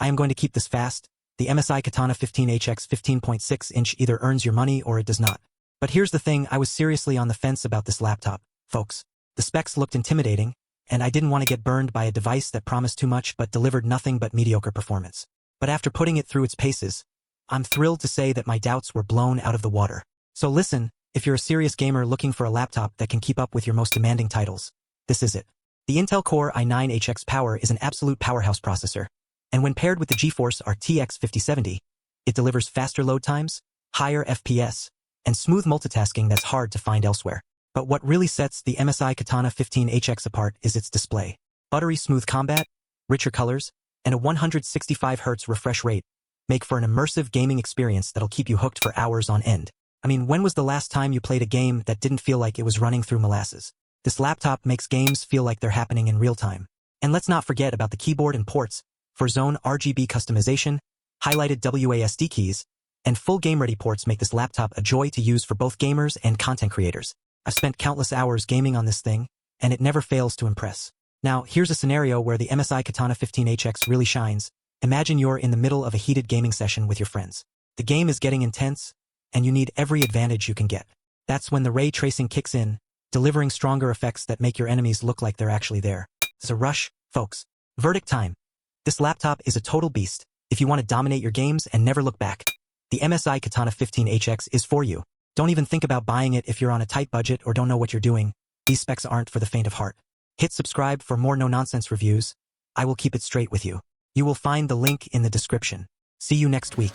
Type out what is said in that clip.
I am going to keep this fast. The MSI Katana 15HX 15.6-inch either earns your money or it does not. But here's the thing, I was seriously on the fence about this laptop, folks. The specs looked intimidating, and I didn't want to get burned by a device that promised too much but delivered nothing but mediocre performance. But after putting it through its paces, I'm thrilled to say that my doubts were blown out of the water. So listen, if you're a serious gamer looking for a laptop that can keep up with your most demanding titles, this is it. The Intel Core i9-HX Power is an absolute powerhouse processor, and when paired with the GeForce RTX 5070, it delivers faster load times, higher FPS, and smooth multitasking that's hard to find elsewhere. But what really sets the MSI Katana 15HX apart is its display. Buttery smooth combat, richer colors, and a 165Hz refresh rate make for an immersive gaming experience that'll keep you hooked for hours on end. I mean, when was the last time you played a game that didn't feel like it was running through molasses? This laptop makes games feel like they're happening in real time. And let's not forget about the keyboard and ports for zone RGB customization, highlighted WASD keys, and full game-ready ports make this laptop a joy to use for both gamers and content creators. I've spent countless hours gaming on this thing, and it never fails to impress. Now, here's a scenario where the MSI Katana 15HX really shines. Imagine you're in the middle of a heated gaming session with your friends. The game is getting intense, and you need every advantage you can get. That's when the ray tracing kicks in, delivering stronger effects that make your enemies look like they're actually there. It's a rush, folks. Verdict time. This laptop is a total beast. If you want to dominate your games and never look back, the MSI Katana 15HX is for you. Don't even think about buying it if you're on a tight budget or don't know what you're doing. These specs aren't for the faint of heart. Hit subscribe for more no-nonsense reviews. I will keep it straight with you. You will find the link in the description. See you next week.